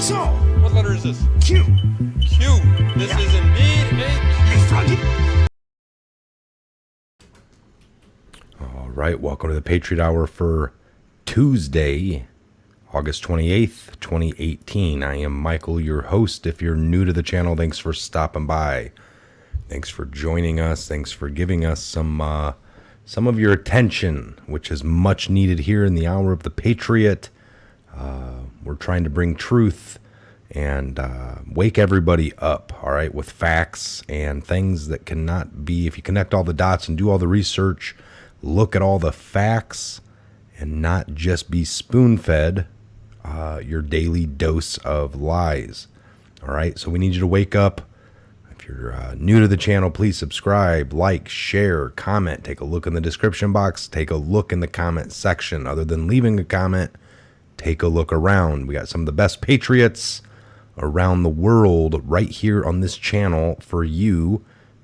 So, What letter is this? Q. Q. This is indeed a Q. All right, welcome to the Patriot Hour for Tuesday, August 28th, 2018. I am Michael, your host. If you're new to the channel, thanks for stopping by. Thanks for joining us. Thanks for giving us some of your attention, which is much needed here in the hour of the Patriot. We're trying to bring truth and wake everybody up, all right, with facts and things that cannot be, if you connect all the dots and do all the research, look at all the facts and not just be spoon-fed your daily dose of lies, all right? So we need you to wake up. If you're new to the channel, please subscribe, like, share, comment, take a look in the description box, take a look in the comment section. Other than leaving a comment, take a look around. We got some of the best patriots around the world right here on this channel for you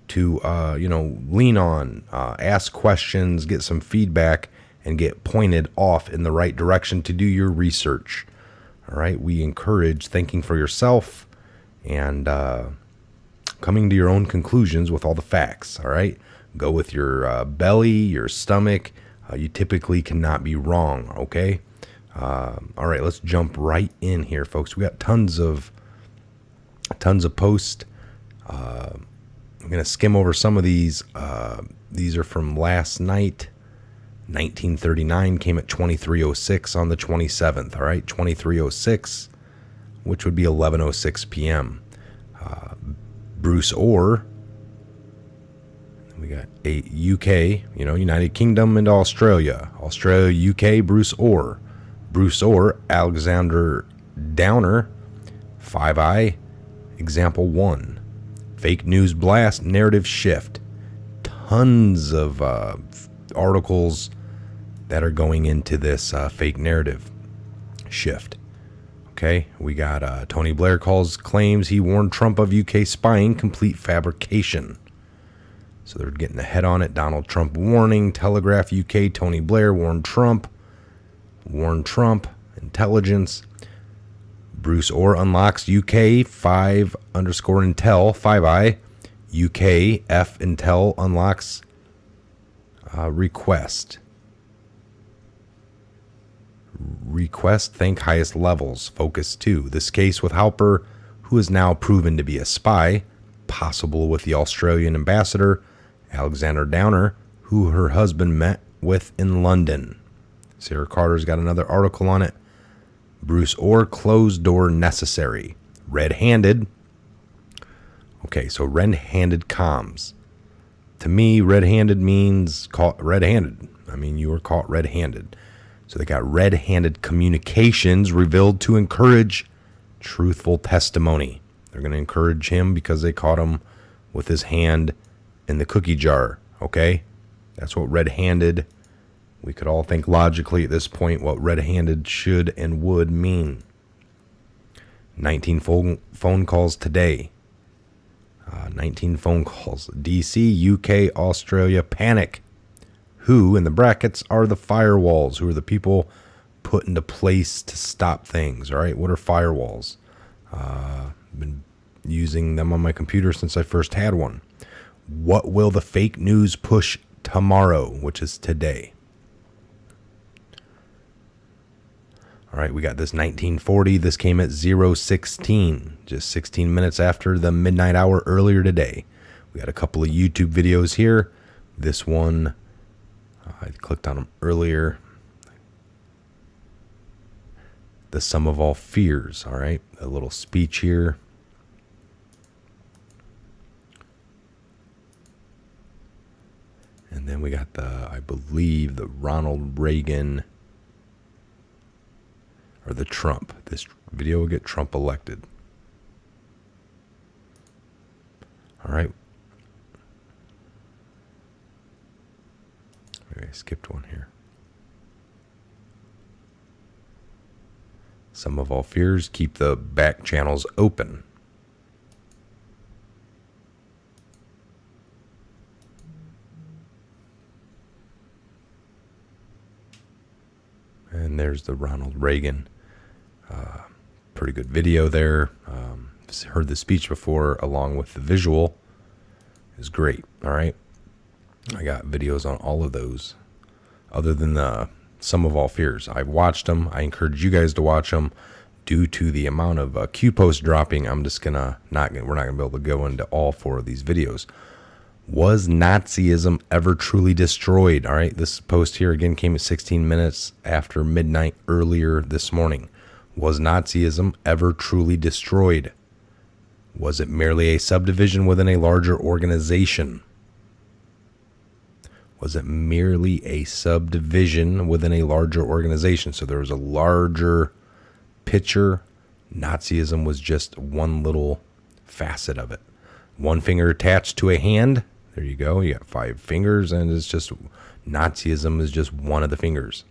to, lean on, ask questions, get some feedback, and get pointed off in the right direction to do your research. All right, we encourage thinking for yourself and coming to your own conclusions with all the facts. All right, go with your belly, your stomach. You typically cannot be wrong. Okay. All right, let's jump right in here, folks. We got tons of posts. I'm going to skim over some of these. These are from last night. 1939 came at 23:06 on the 27th. All right, 23:06, which would be 11:06 p.m. Bruce Orr. We got a UK, United Kingdom and Australia. Australia, UK, Bruce Orr. Bruce Orr, Alexander Downer, 5i, example 1. Fake news blast, narrative shift. Tons of articles that are going into this fake narrative shift. Okay, we got Tony Blair claims he warned Trump of UK spying, complete fabrication. So they're getting ahead on it. Donald Trump warning, Telegraph UK, Tony Blair warned Trump, intelligence. Bruce Orr unlocks UK 5_intel 5i. UK F intel unlocks request. Think highest levels. Focus 2. This case with Halper, who is now proven to be a spy, possible with the Australian ambassador, Alexander Downer, who her husband met with in London. Sarah Carter's got another article on it. Bruce Orr, closed door necessary. Red-handed. Okay, so red-handed comms. To me, red-handed means caught red-handed. I mean, you were caught red-handed. So they got red-handed communications revealed to encourage truthful testimony. They're going to encourage him because they caught him with his hand in the cookie jar. Okay? That's what red-handed. We could all think logically at this point what red-handed should and would mean. 19 phone calls today. 19 phone calls. DC, UK, Australia, panic. Who, in the brackets, are the firewalls? Who are the people put into place to stop things? All right, what are firewalls? I've been using them on my computer since I first had one. What will the fake news push tomorrow, which is today? All right, we got this 1940. This came at 0:16, just 16 minutes after the midnight hour earlier today. We got a couple of YouTube videos here. This one, I clicked on them earlier. The sum of all fears, all right? A little speech here. And then we got I believe, the Ronald Reagan or the Trump. This video will get Trump elected. All right. Maybe I skipped one here. Sum of all fears, keep the back channels open. And there's the Ronald Reagan Pretty good video there. Heard the speech before along with the visual. Is great. All right. I got videos on all of those. Other than the Sum of All Fears. I've watched them. I encourage you guys to watch them. Due to the amount of Q posts dropping, I'm just we're not gonna be able to go into all 4 of these videos. Was Nazism ever truly destroyed? All right, this post here again came at 16 minutes after midnight earlier this morning. Was Nazism ever truly destroyed? Was it merely a subdivision within a larger organization? Was it merely a subdivision within a larger organization? So there was a larger picture. Nazism was just one little facet of it. One finger attached to a hand. There you go. You got 5 fingers, and it's just Nazism is just one of the fingers.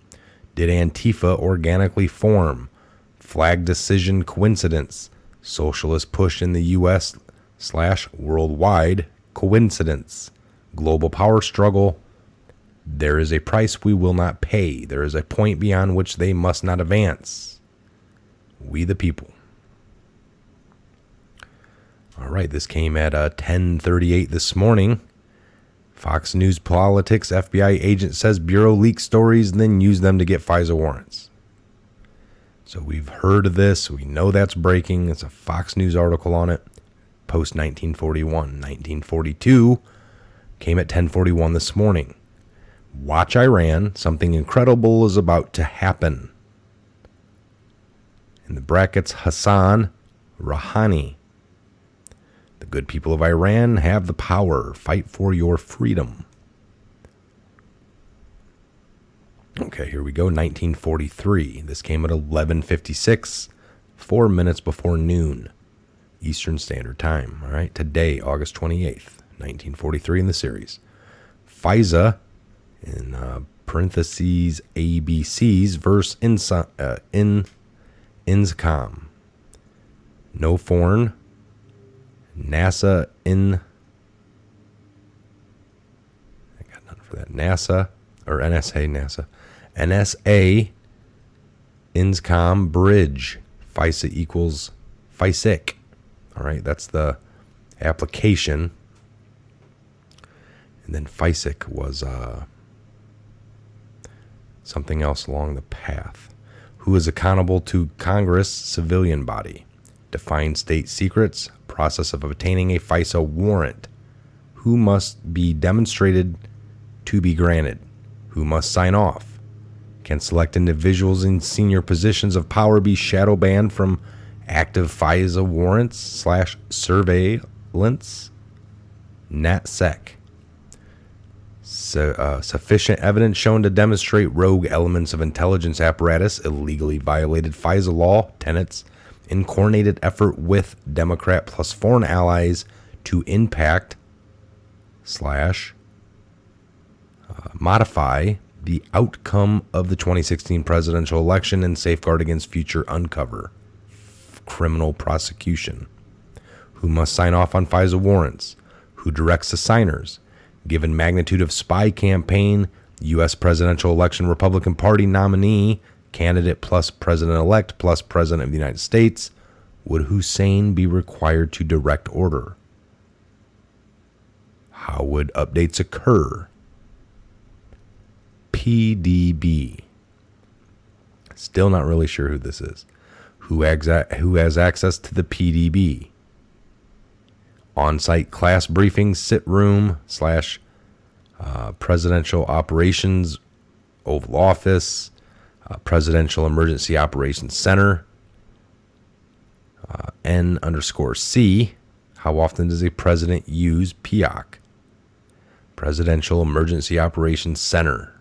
Did Antifa organically form? Flag decision coincidence. Socialist push in the U.S./worldwide coincidence. Global power struggle. There is a price we will not pay. There is a point beyond which they must not advance. We the people. All right, this came at 10:38 this morning. Fox News Politics, FBI agent says Bureau leaks stories and then use them to get FISA warrants. So we've heard of this. We know that's breaking. It's a Fox News article on it. Post 1941. 1942 came at 10:41 this morning. Watch Iran. Something incredible is about to happen. In the brackets, Hassan Rouhani. The good people of Iran have the power. Fight for your freedom. Okay, here we go. 1943. This came at 11:56, 4 minutes before noon, Eastern Standard Time. All right, today, August 28th, 1943 in the series. FISA, in parentheses, ABCs, verse INSCOM. No foreign. NASA I got nothing for that. NASA or NSA, NSA INSCOM bridge. FISA equals FISIC. All right, that's the application. And then FISIC was something else along the path. Who is accountable to Congress civilian body? Define state secrets. Process of obtaining a FISA warrant. Who must be demonstrated to be granted? Who must sign off? Can select individuals in senior positions of power be shadow banned from active FISA warrants / surveillance? NatSec. Sufficient evidence shown to demonstrate rogue elements of intelligence apparatus illegally violated FISA law tenets in coordinated effort with Democrat plus foreign allies to impact / modify the outcome of the 2016 presidential election and safeguard against future uncover criminal prosecution. Who must sign off on FISA warrants? Who directs the signers? Given magnitude of spy campaign, U.S. presidential election Republican Party nominee, candidate plus president-elect plus president of the United States, would Hussein be required to direct order? How would updates occur? PDB. Still not really sure who this is. Who has access to the PDB? On-site class briefings, sit room / presidential operations, Oval Office, Presidential Emergency Operations Center, N_C. How often does a president use POC? Presidential Emergency Operations Center.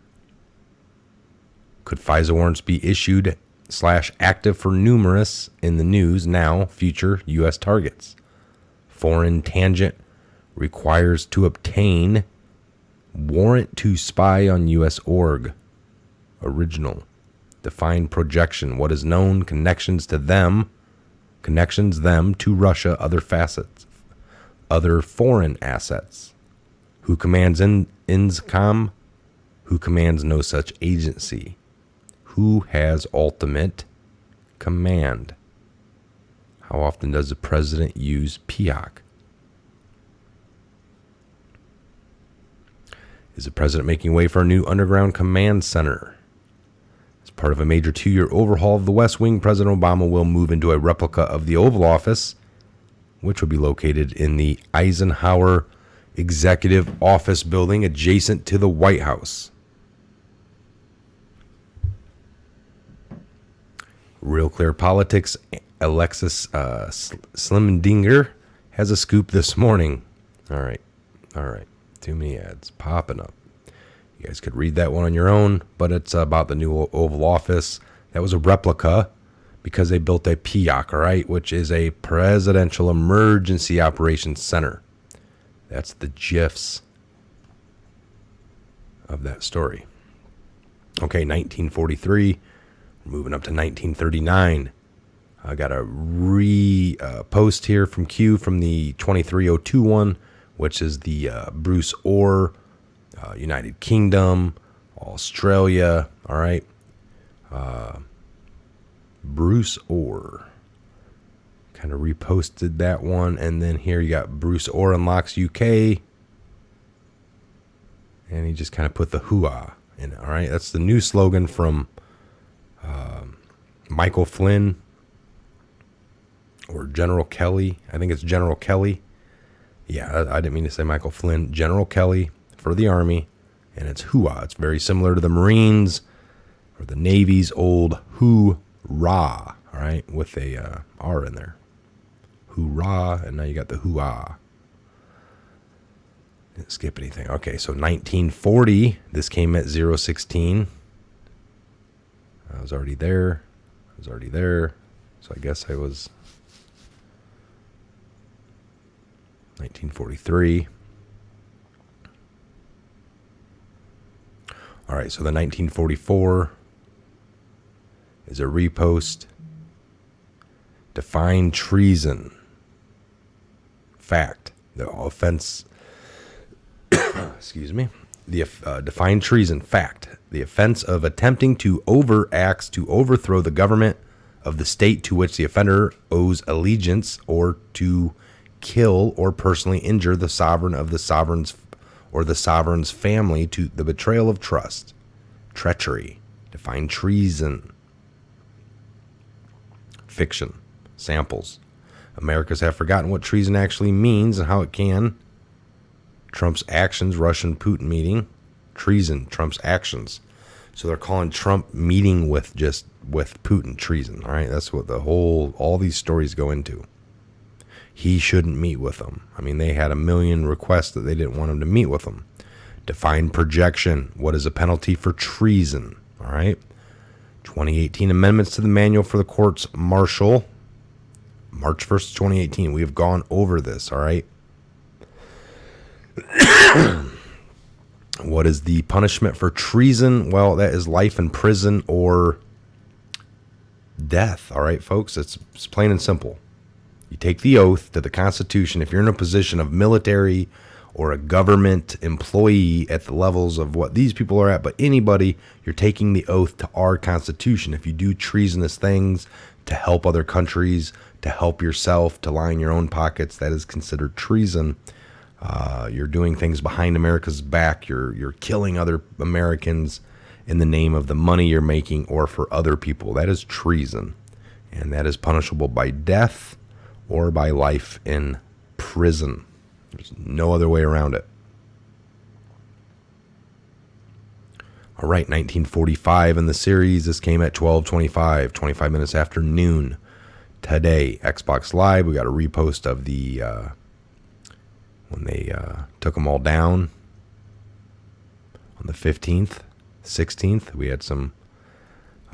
Could FISA warrants be issued / active for numerous in the news now future U.S. targets? Foreign tangent requires to obtain warrant to spy on U.S. org. Original. Define projection. What is known? Connections them to Russia. Other facets. Other foreign assets. Who commands INSCOM? Who commands no such agency? Who has ultimate command? How often does the president use PIOC? Is the president making way for a new underground command center? As part of a major 2-year overhaul of the West Wing, President Obama will move into a replica of the Oval Office, which will be located in the Eisenhower Executive Office building adjacent to the White House. Real Clear Politics, Alexis Slimdinger has a scoop this morning. All right. Too many ads popping up. You guys could read that one on your own, but it's about the new Oval Office. That was a replica because they built a PIOC, all right, which is a Presidential Emergency Operations Center. That's the GIFs of that story. Okay, 1943. We're moving up to 1939. I got a post here from Q from the 23021, which is the Bruce Orr, United Kingdom, Australia. All right. Bruce Orr. Kind of reposted that one. And then here you got Bruce Orr unlocks UK. And he just kind of put the hoo-ah in it. All right. That's the new slogan from Michael Flynn or General Kelly. I think it's General Kelly. Yeah, I didn't mean to say Michael Flynn. General Kelly for the Army. And it's hoo-ah. It's very similar to the Marines or the Navy's old hoorah. All right. With a R in there. Hoorah. And now you got the hoo-ah. Didn't skip anything. Okay, so 1940. This came at 016. I was already there. So I guess I was 1943. All right, so the 1944 is a repost. Define treason. Fact. The offense. Excuse me. Define treason. Fact. The offense of attempting to overacts to overthrow the government of the state to which the offender owes allegiance, or to kill or personally injure the sovereign of the sovereign's or the sovereign's family, to the betrayal of trust, treachery. Define treason. Fiction. Samples. Americans have forgotten what treason actually means and how it can. Trump's actions, Russian Putin meeting. Treason, Trump's actions. So they're calling Trump meeting with Putin treason. All right, that's what all these stories go into. He shouldn't meet with them. I mean, they had a million requests that they didn't want him to meet with them. Define projection. What is a penalty for treason? All right. 2018 amendments to the manual for the courts martial. March 1st, 2018. We have gone over this. All right. What is the punishment for treason? Well, that is life in prison or death. All right, folks. It's plain and simple. You take the oath to the Constitution. If you're in a position of military or a government employee at the levels of what these people are at, but anybody, you're taking the oath to our Constitution. If you do treasonous things to help other countries, to help yourself, to line your own pockets, that is considered treason. You're doing things behind America's back. You're killing other Americans in the name of the money you're making or for other people. That is treason. And that is punishable by death or by life in prison. There's no other way around it. All right, 1945 in the series. This came at 12:25, 25 minutes after noon today. Xbox Live, we got a repost of the when they took them all down on the 15th, 16th. We had some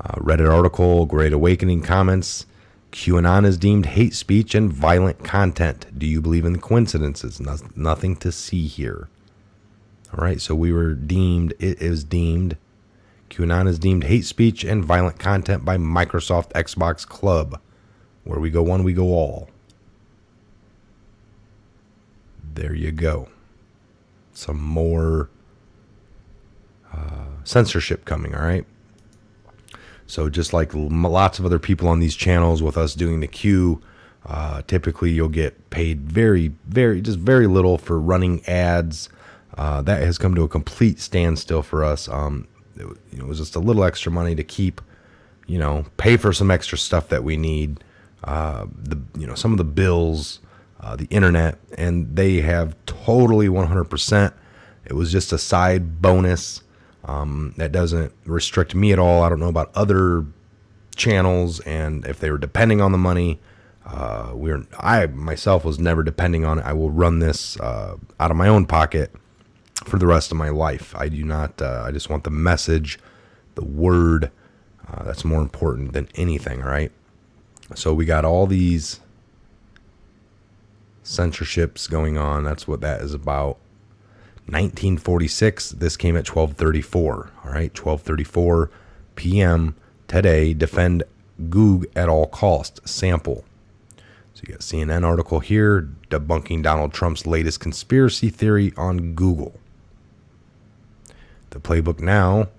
Reddit article, Great Awakening comments. QAnon is deemed hate speech and violent content. Do you believe in the coincidences? Nothing to see here. All right, so it is deemed, QAnon is deemed hate speech and violent content by Microsoft Xbox Club. Where we go one, we go all. There you go. Some more censorship coming, all right? So just like lots of other people on these channels with us doing the Q, Typically, you'll get paid just very little for running ads. That has come to a complete standstill for us. It was just a little extra money to keep, pay for some extra stuff that we need. Some of the bills, the internet, and they have totally 100%. It was just a side bonus. That doesn't restrict me at all. I don't know about other channels and if they were depending on the money. I myself was never depending on it. I will run this out of my own pocket for the rest of my life. I do not. I just want the message, the word. That's more important than anything. All right. So we got all these censorships going on. That's what that is about. 1946. This came at 12:34. All right, 12:34 p.m. today. Defend Goog at all cost. Sample. So you got CNN article here debunking Donald Trump's latest conspiracy theory on Google. The playbook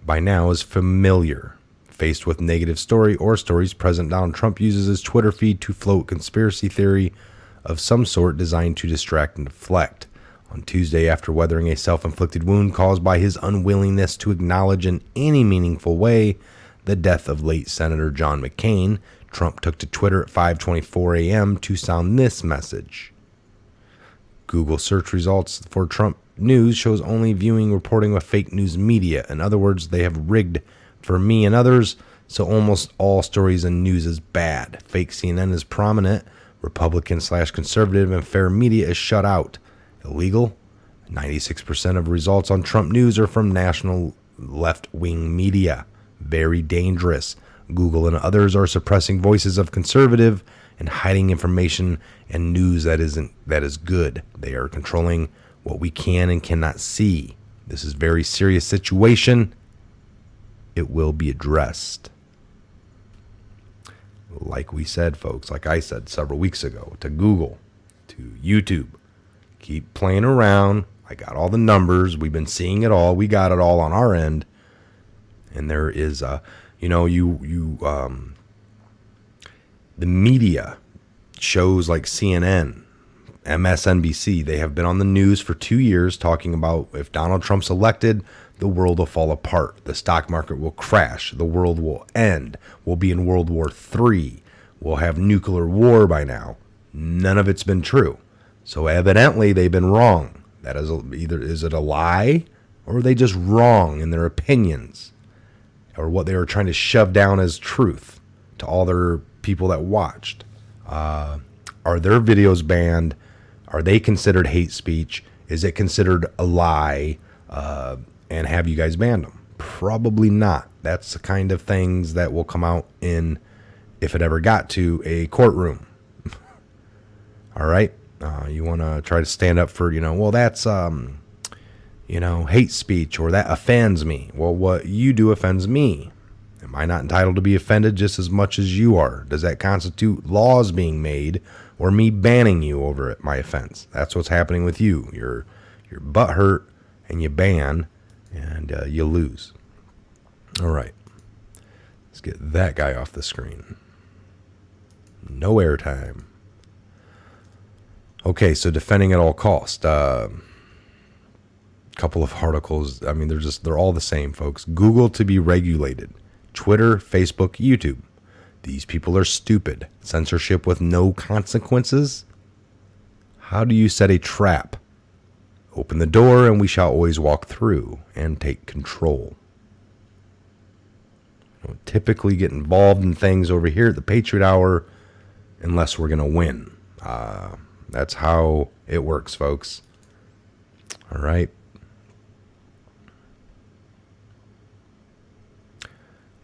by now is familiar. Faced with negative story or stories, President Donald Trump uses his Twitter feed to float conspiracy theory of some sort designed to distract and deflect. On Tuesday, after weathering a self-inflicted wound caused by his unwillingness to acknowledge in any meaningful way the death of late Senator John McCain, Trump took to Twitter at 5:24 a.m. to sound this message. Google search results for Trump news shows only viewing reporting of fake news media. In other words, they have rigged for me and others, so almost all stories and news is bad. Fake CNN is prominent. Republican/conservative and fair media is shut out. Illegal. 96% of results on Trump news are from national left-wing media. Very dangerous. Google and others are suppressing voices of conservative and hiding information and news that is good. They are controlling what we can and cannot see. This is a very serious situation. It will be addressed. Like we said, folks, like I said several weeks ago, to Google, to YouTube, keep playing around. I got all the numbers. We've been seeing it all. We got it all on our end. And there is, the media shows like CNN, MSNBC, they have been on the news for 2 years talking about if Donald Trump's elected, the world will fall apart. The stock market will crash. The world will end. We'll be in World War III. We'll have nuclear war by now. None of it's been true. So evidently they've been wrong. That is either is it a lie or are they just wrong in their opinions or what they were trying to shove down as truth to all their people that watched. Are their videos banned? Are they considered hate speech? Is it considered a lie? And have you guys banned them? Probably not. That's the kind of things that will come out in if it ever got to a courtroom. All right. You want to try to stand up for, well, that's, hate speech or that offends me. Well, what you do offends me. Am I not entitled to be offended just as much as you are? Does that constitute laws being made or me banning you over it, my offense? That's what's happening with you. Your butt hurt and you ban and you lose. All right. Let's get that guy off the screen. No airtime. Okay, so defending at all cost. Couple of articles. I mean, they're all the same, folks. Google to be regulated. Twitter, Facebook, YouTube. These people are stupid. Censorship with no consequences. How do you set a trap? Open the door and we shall always walk through and take control. Don't typically get involved in things over here at the Patriot Hour unless we're going to win. That's how it works, folks. All right.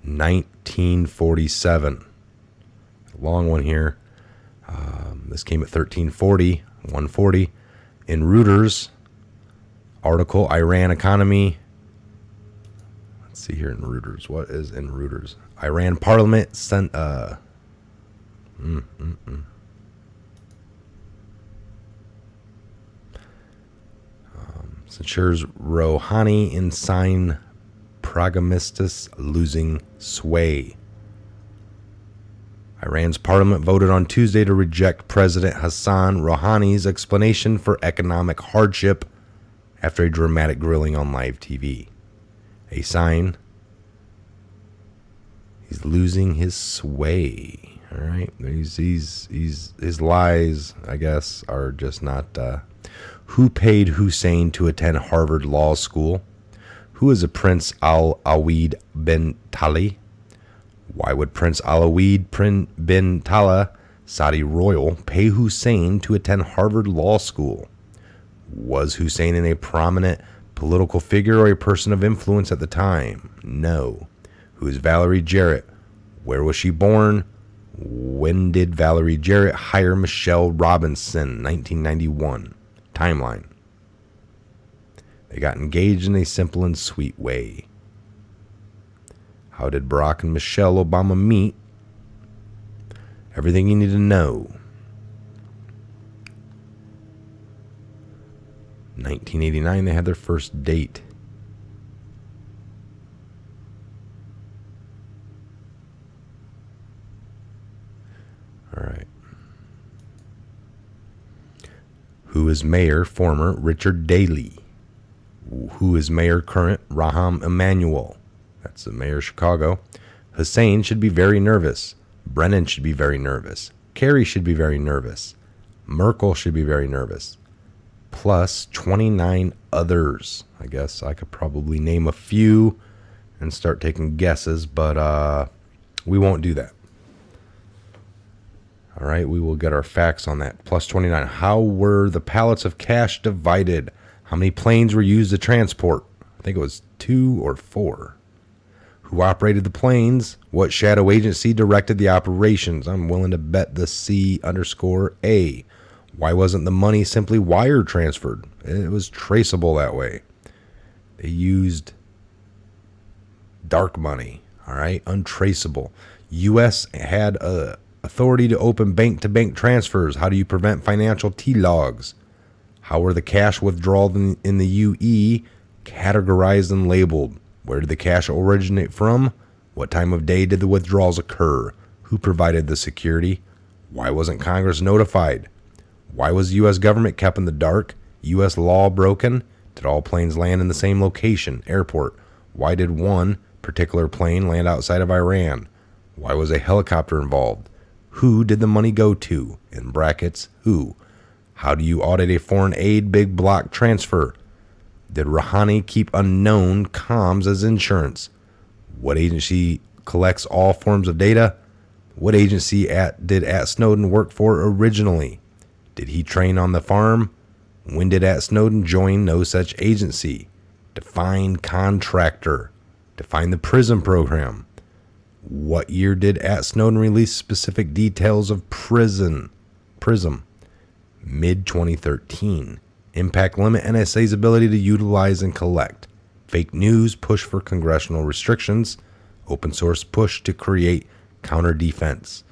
1947. Long one here. This came at 1340, 140. In Reuters article, Iran economy. Let's see here in Reuters. What is in Reuters? Iran parliament sent... Ensures Rouhani ensign pragmatistas losing sway. Iran's parliament voted on Tuesday to reject President Hassan Rouhani's explanation for economic hardship after a dramatic grilling on live TV. A sign he's losing his sway. All right, his lies, I guess, are just not. Who paid Hussein to attend Harvard Law School? Who is a Prince Al-Awid bin Tali? Why would Prince Al-Awid bin Tala, Saudi royal, pay Hussein to attend Harvard Law School? Was Hussein a prominent political figure or a person of influence at the time? No. Who is Valerie Jarrett? Where was she born? When did Valerie Jarrett hire Michelle Robinson? 1991. Timeline. They got engaged in a simple and sweet way. How did Barack and Michelle Obama meet? Everything you need to know. 1989, they had their first date. All right. Who is mayor, former Richard Daley? Who is mayor, current Rahm Emanuel? That's the mayor of Chicago. Hussein should be very nervous. Brennan should be very nervous. Kerry should be very nervous. Merkel should be very nervous. Plus 29 others. I guess I could probably name a few and start taking guesses, but we won't do that. All right, we will get our facts on that. Plus 29. How were the pallets of cash divided? How many planes were used to transport? I think it was 2 or 4. Who operated the planes? What shadow agency directed the operations? I'm willing to bet the C_A. Why wasn't the money simply wire transferred? It was traceable that way. They used dark money, all right, untraceable. U.S. had authority to open bank-to-bank transfers. How do you prevent financial T-logs? How were the cash withdrawals in the UE categorized and labeled? Where did the cash originate from? What time of day did the withdrawals occur? Who provided the security? Why wasn't Congress notified? Why was the U.S. government kept in the dark? U.S. law broken? Did all planes land in the same location, airport? Why did one particular plane land outside of Iran? Why was a helicopter involved? Who did the money go to? In brackets, who? How do you audit a foreign aid big block transfer? Did Rouhani keep unknown comms as insurance? What agency collects all forms of data? What agency did Snowden work for originally? Did he train on the farm? When did Snowden join no such agency? Define contractor. Define the PRISM program. What year did Snowden release specific details of PRISM? Mid-2013. Impact limit NSA's ability to utilize and collect. Fake news push for congressional restrictions. Open source push to create counter defense.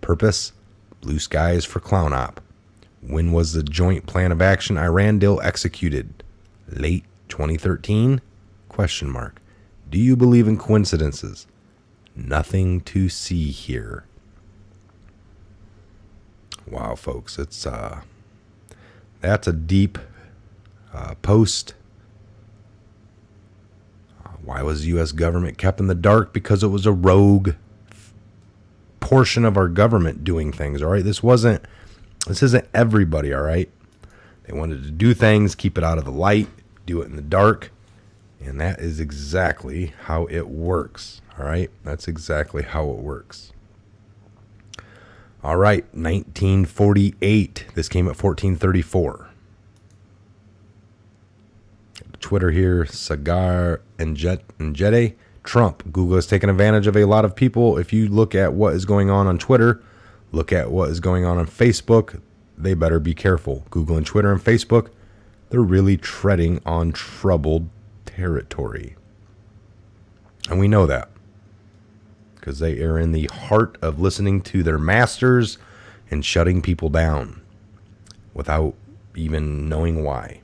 Purpose: blue skies for clown op. When was the joint plan of action Iran deal executed? Late 2013? Question mark. Do you believe in coincidences? Nothing to see here. Wow, folks, it's that's a deep post. Why was the U.S. government kept in the dark? Because it was a rogue portion of our government doing things. All right, this isn't everybody. All right, they wanted to do things, keep it out of the light, do it in the dark, and that is exactly how it works. All right, that's exactly how it works. All right, 1948. This came at 1434. Twitter here, Sagar and Jede. Trump. Google has taken advantage of a lot of people. If you look at what is going on Twitter, look at what is going on Facebook, they better be careful. Google and Twitter and Facebook, they're really treading on troubled territory. And we know that because they are in the heart of listening to their masters and shutting people down without even knowing why.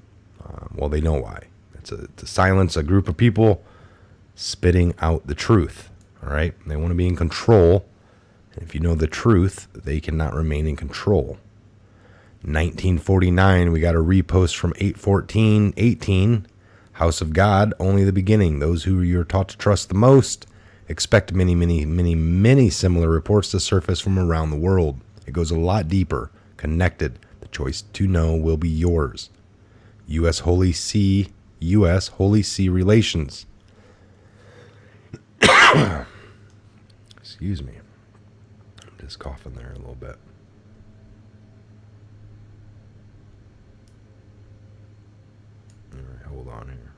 Well, they know why. It's to silence a group of people spitting out the truth. All right, they want to be in control If you know the truth, they cannot remain in control. 1949, we got a repost from 8:14:18. House of God, only the beginning. Those who you're taught to trust the most expect many similar reports to surface from around the world. It goes a lot deeper, connected. The choice to know will be yours. U.S. Holy See relations. Excuse me. I'm just coughing there a little bit. All right, hold on here.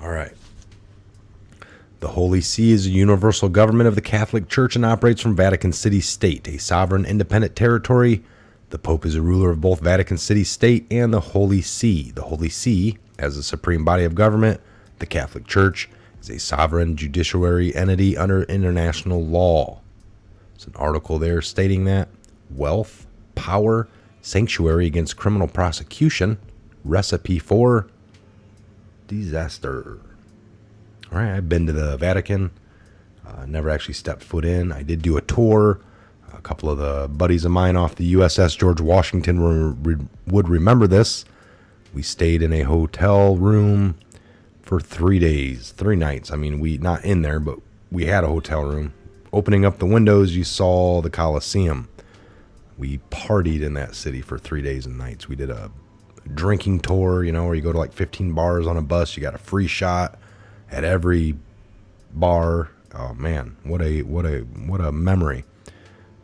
All right. The Holy See is a universal government of the Catholic Church and operates from Vatican City State, a sovereign independent territory. The Pope is a ruler of both Vatican City State and the Holy See. The Holy See, as the supreme body of government, the Catholic Church, is a sovereign judiciary entity under international law. There's an article there stating that wealth, power, sanctuary against criminal prosecution, recipe for disaster. All right, I've been to the Vatican. Never actually stepped foot in. I did do a tour. A couple of the buddies of mine off the USS George Washington would remember this. We stayed in a hotel room for 3 days, 3 nights. I mean, we not in there, but we had a hotel room. Opening up the windows, you saw the Colosseum. We partied in that city for 3 days and nights. We did a drinking tour, where you go to like 15 bars on a bus. You got a free shot at every bar. Oh man, what a memory.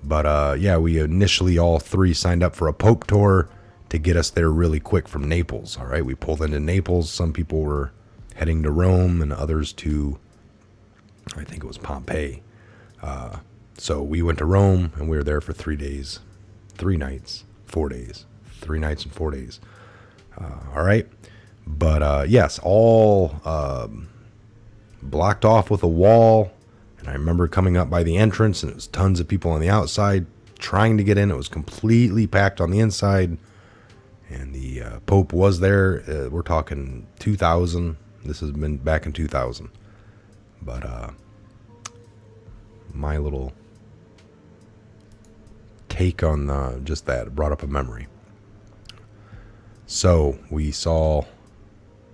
But yeah, we initially all 3 signed up for a Pope tour to get us there really quick from Naples. All right, we pulled into Naples. Some people were heading to Rome and others to, I think it was Pompeii. So we went to Rome and we were there for 3 days, 3 nights, 4 days, 3 nights and 4 days. All right. But yes, all blocked off with a wall. And I remember coming up by the entrance and it was tons of people on the outside trying to get in. It was completely packed on the inside. And the Pope was there. We're talking 2000. This has been back in 2000. But my little take on just that brought up a memory. So we saw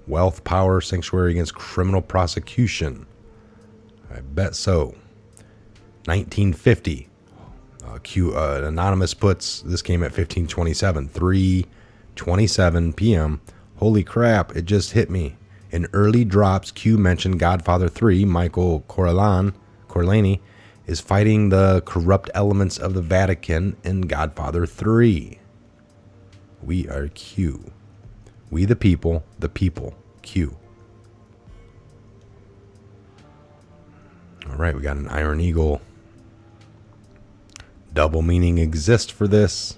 wealth, power, sanctuary against criminal prosecution. I bet so. 1950. Anonymous puts, this came at 1527, 3:27 p.m. Holy crap, it just hit me. In early drops, Q mentioned Godfather 3, Michael Corleone, is fighting the corrupt elements of the Vatican in Godfather 3. We are Q. We the people, Q. All right, we got an Iron Eagle. Double meaning exists for this.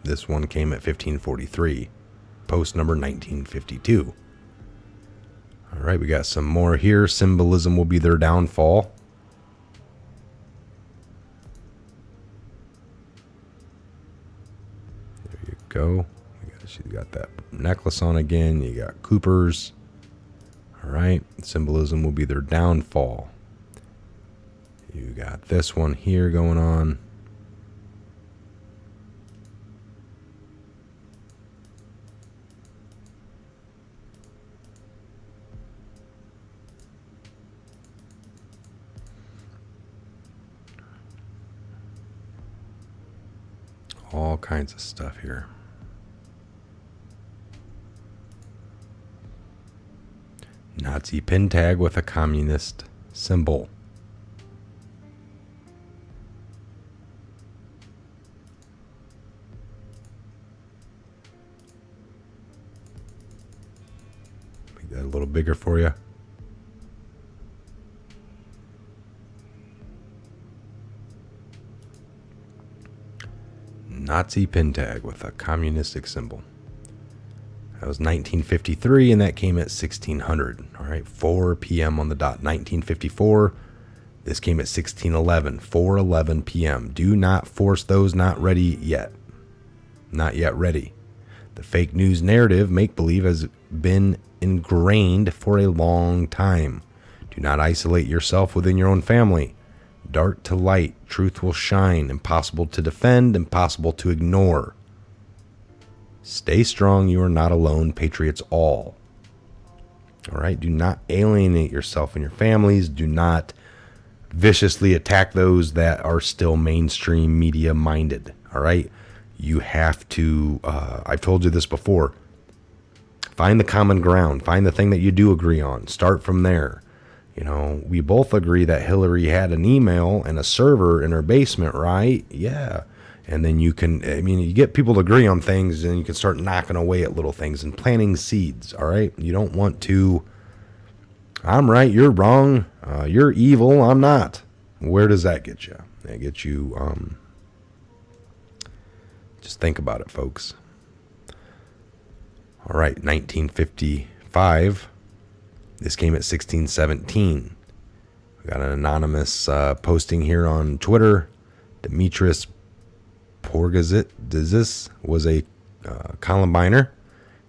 This one came at 1543. Post number 1952. All right, we got some more here. Symbolism will be their downfall. There you go. She got that necklace on again. You got Cooper's. All right, symbolism will be their downfall. You got this one here going on. All kinds of stuff here. Nazi pin tag with a communist symbol. Make that a little bigger for you. Nazi pin tag with a communistic symbol. That was 1953, and that came at 1600. All right, 4 p.m. on the dot. 1954. This came at 1611, 4:11 p.m. Do not force those not ready yet. Not yet ready. The fake news narrative, make-believe, has been ingrained for a long time. Do not isolate yourself within your own family. Dark to light, truth will shine. Impossible to defend, impossible to ignore. Stay strong, you are not alone. Patriots all. All right, do not alienate yourself and your families. Do not viciously attack those that are still mainstream media minded. All right, you have to, I've told you this before, find the common ground, find the thing that you do agree on, start from there. You know, we both agree that Hillary had an email and a server in her basement, right? Yeah. And then you can, I mean, you get people to agree on things and you can start knocking away at little things and planting seeds, all right? You don't want to, I'm right, you're wrong, you're evil, I'm not. Where does that get you? That gets you, just think about it, folks. All right, 1955. This came at 1617. We got an anonymous posting here on Twitter. Demetrius Porgazis was a Columbiner.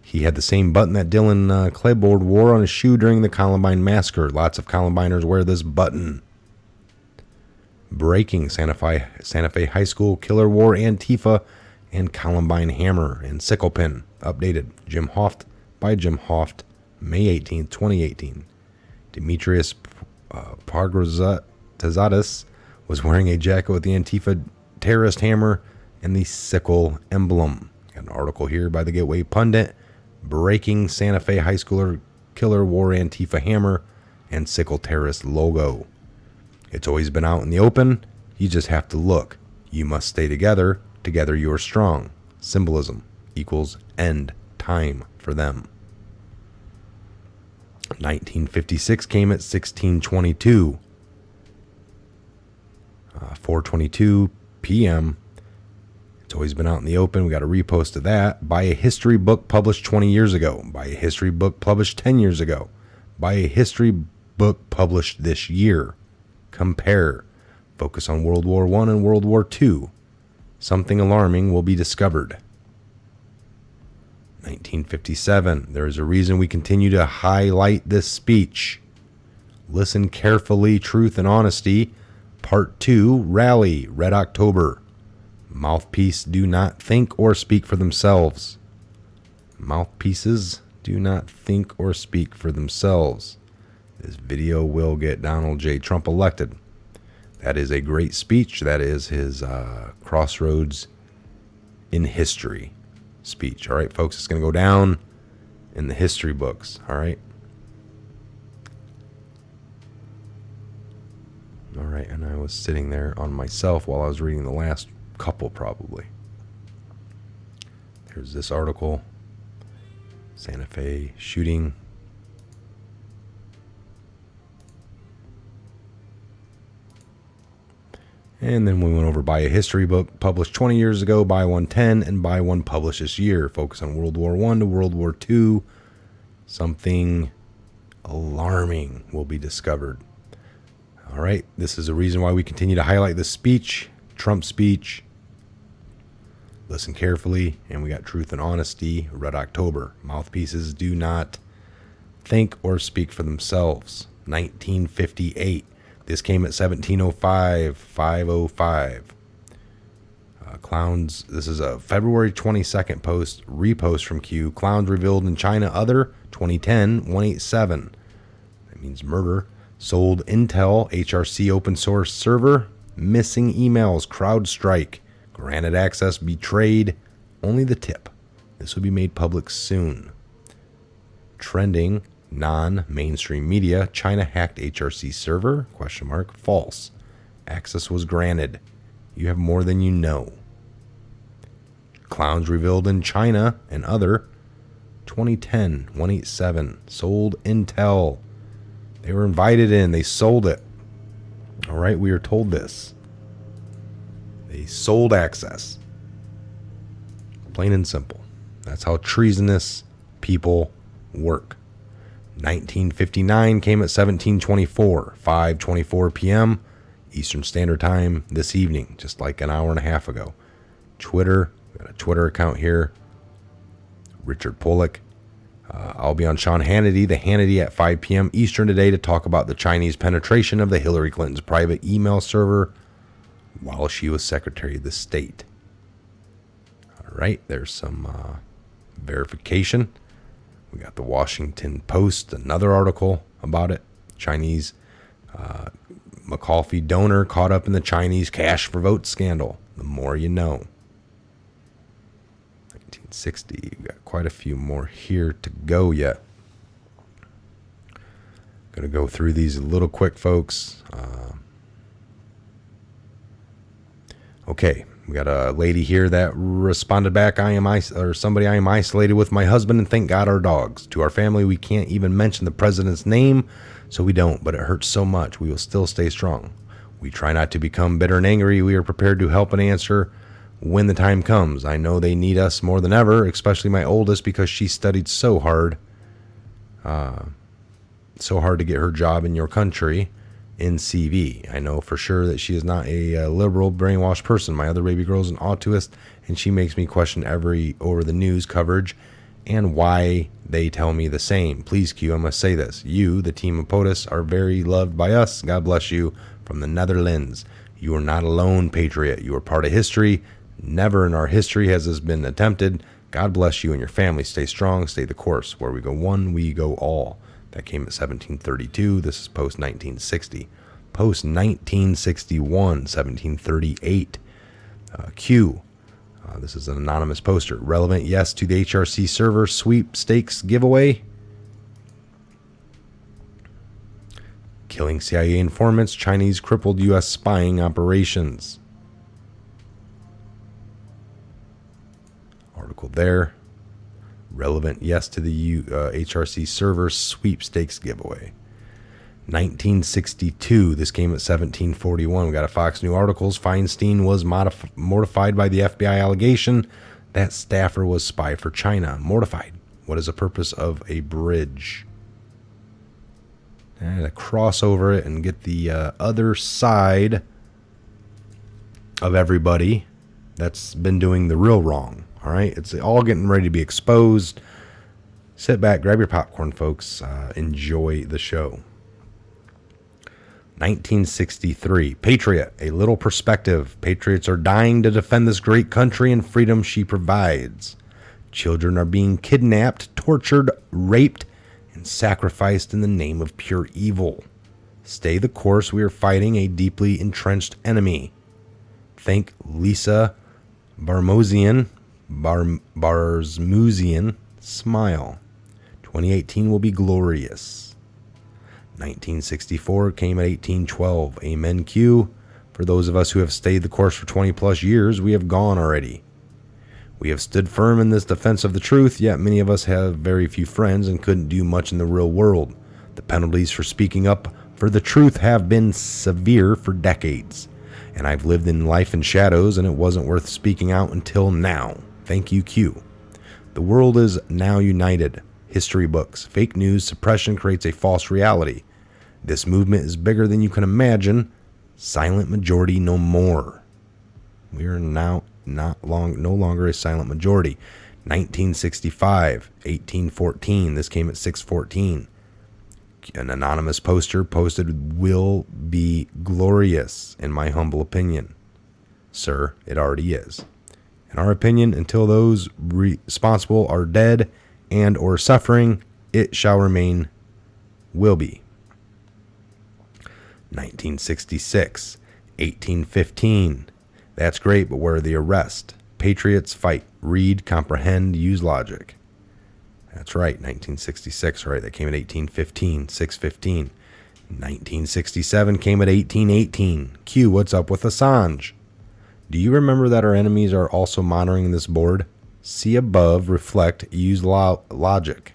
He had the same button that Dylan Klebold wore on his shoe during the Columbine massacre. Lots of Columbiners wear this button. Breaking Santa Fe High School killer wore Antifa and Columbine hammer and sickle pin. Updated. Jim Hoft by Jim Hoft, May 18, 2018. Demetrius Pargrazadis was wearing a jacket with the Antifa terrorist hammer and the sickle emblem. Got an article here by the Gateway Pundit. Breaking Santa Fe High Schooler killer wore Antifa hammer and sickle terrorist logo. It's always been out in the open. You just have to look. You must stay together. Together you are strong. Symbolism equals end time for them. 1956 came at 1622. 4:22 p.m. It's always been out in the open. We got a repost of that. Buy a history book published 20 years ago. Buy a history book published 10 years ago. Buy a history book published this year. Compare. Focus on World War I and World War II. Something alarming will be discovered. 1957. There is a reason we continue to highlight this speech. Listen carefully. Truth and Honesty. Part 2. Rally. Red October. Mouthpiece do not think or speak for themselves. Mouthpieces do not think or speak for themselves. This video will get Donald J. Trump elected. That is a great speech. That is his crossroads in history speech. All right, folks, it's going to go down in the history books. All right. All right, and I was sitting there on myself while I was reading the last couple, probably. There's this article, Santa Fe shooting. And then we went over buy a history book published 20 years ago, buy one 10, and buy one published this year. Focus on World War I to World War II. Something alarming will be discovered. All right, this is a reason why we continue to highlight this speech, Trump's speech. Listen carefully, and we got Truth and Honesty, Red October. Mouthpieces do not think or speak for themselves. 1958. This came at 1705, 505. Clowns, this is a February 22nd repost from Q. Clowns revealed in China other, 2010, 187. That means murder. Sold Intel, HRC open source server. Missing emails, CrowdStrike. Granted access betrayed. Only the tip. This will be made public soon. Trending. Non-mainstream media. China hacked HRC server? ? False. Access was granted. You have more than you know. Clowns revealed in China and other. 2010, 187. Sold Intel. They were invited in. They sold it. All right, we are told this. They sold access. Plain and simple. That's how treasonous people work. 1959 came at 1724, 5:24 p.m. Eastern Standard Time this evening, just like an hour and a half ago. Twitter, we got a Twitter account here. Richard Pollock. I'll be on Sean Hannity, the Hannity at 5 p.m. Eastern today to talk about the Chinese penetration of the Hillary Clinton's private email server while she was Secretary of the State. All right, there's some verification. We got the Washington Post, another article about it. Chinese McAuliffe donor caught up in the Chinese cash for vote scandal. The more you know. 1960. We got quite a few more here to go yet. Gonna go through these a little quick, folks. Okay, we got a lady here that responded back. I am isolated with my husband, and thank God our dogs. To our family, we can't even mention the president's name, so we don't. But it hurts so much. We will still stay strong. We try not to become bitter and angry. We are prepared to help and answer when the time comes. I know they need us more than ever, especially my oldest, because she studied so hard to get her job in your country in CV. I know for sure that she is not a liberal, brainwashed person. My other baby girl is an autist, and she makes me question over the news coverage and why they tell me the same. Please, Q, I must say this. You, the team of POTUS, are very loved by us. God bless you from the Netherlands. You are not alone, Patriot. You are part of history. Never in our history has this been attempted. God bless you and your family. Stay strong. Stay the course. Where we go one, we go all. That came at 1732. This is post 1960. Post 1961, 1738. Q. This is an anonymous poster. Relevant, yes, to the HRC server sweepstakes giveaway. Killing CIA informants. Chinese crippled U.S. spying operations. Article there. Relevant, yes, to the HRC server sweepstakes giveaway. 1962. This came at 1741. We got a Fox News articles. Feinstein was mortified by the FBI allegation that staffer was spy for China. Mortified. What is the purpose of a bridge? And to cross over it and get the other side of everybody that's been doing the real wrong. All right, it's all getting ready to be exposed. Sit back, grab your popcorn, folks. Enjoy the show. 1963. Patriot, a little perspective. Patriots are dying to defend this great country and freedom she provides. Children are being kidnapped, tortured, raped, and sacrificed in the name of pure evil. Stay the course. We are fighting a deeply entrenched enemy. Thank Lisa Barsmusian. Smile. 2018 will be glorious. 1964 came at 1812. Amen, Q. For those of us who have stayed the course for 20 plus years, we have gone already. We have stood firm in this defense of the truth, yet many of us have very few friends and couldn't do much in the real world. The penalties for speaking up for the truth have been severe for decades, and I've lived in life in shadows, and it wasn't worth speaking out until now. Thank you, Q. The world is now united. History books. Fake news suppression creates a false reality. This movement is bigger than you can imagine. Silent majority no more. We are now no longer a silent majority. 1965, 1814. This came at 6:14. An anonymous poster posted, "Will be glorious, in my humble opinion." Sir, it already is. In our opinion, until those responsible are dead and or suffering, it shall remain, will be. 1966, 1815. That's great, but where are the arrests? Patriots fight, read, comprehend, use logic. That's right, 1966, right? That came at 1815, 615. 1967 came at 1818. Q, what's up with Assange? Do you remember that our enemies are also monitoring this board? See above, reflect, use logic.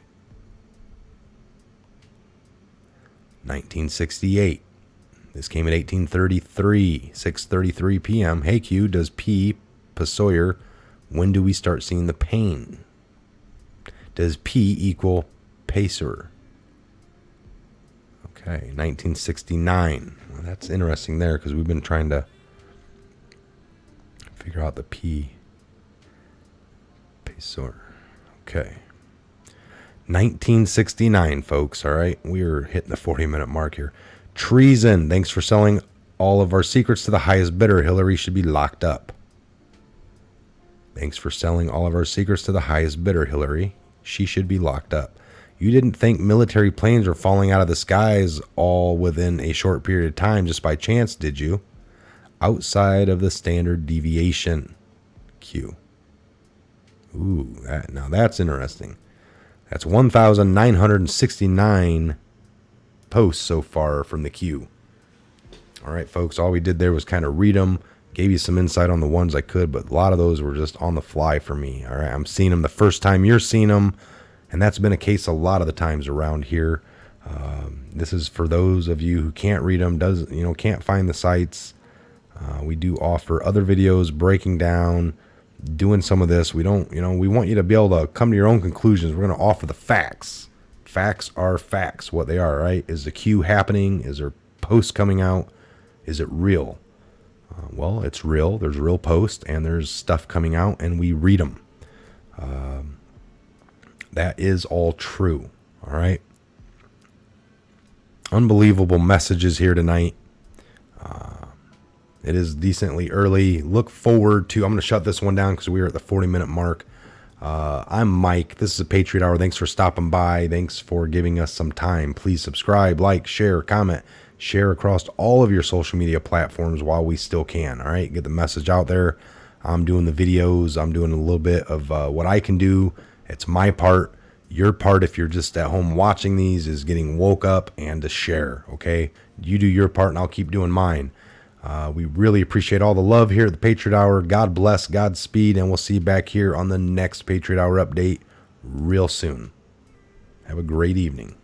1968. This came at 1833, 6:33 p.m. Hey Q, does P Sawyer, when do we start seeing the pain? Does P equal pacer? Okay, 1969. Well, that's interesting there because we've been trying to figure out the P. Pacer. Okay. 1969, folks. All right. We're hitting the 40-minute mark here. Treason. Thanks for selling all of our secrets to the highest bidder. Hillary should be locked up. Thanks for selling all of our secrets to the highest bidder, Hillary. She should be locked up. You didn't think military planes were falling out of the skies all within a short period of time just by chance, did you? Outside of the standard deviation. Q. Ooh, now that's interesting. That's 1,969 posts so far from the Q. All right, folks, all we did there was kind of read them, gave you some insight on the ones I could, but a lot of those were just on the fly for me. All right, I'm seeing them the first time you're seeing them, and that's been a case a lot of the times around here. This is for those of you who can't read them, can't find the sites. We do offer other videos breaking down, doing some of this. We don't, we want you to be able to come to your own conclusions. We're going to offer the facts. Facts are facts, what they are, right? Is the Q happening? Is there posts coming out? Is it real? Well, it's real. There's real posts and there's stuff coming out and we read them. That is all true. All right. Unbelievable messages here tonight. It is decently early. Look forward to, I'm going to shut this one down because we are at the 40-minute mark. I'm Mike. This is a Patriot Hour. Thanks for stopping by. Thanks for giving us some time. Please subscribe, like, share, comment, share across all of your social media platforms while we still can. All right. Get the message out there. I'm doing the videos. I'm doing a little bit of what I can do. It's my part. Your part, if you're just at home watching these, is getting woke up and to share. Okay. You do your part and I'll keep doing mine. We really appreciate all the love here at the Patriot Hour. God bless, Godspeed, and we'll see you back here on the next Patriot Hour update real soon. Have a great evening.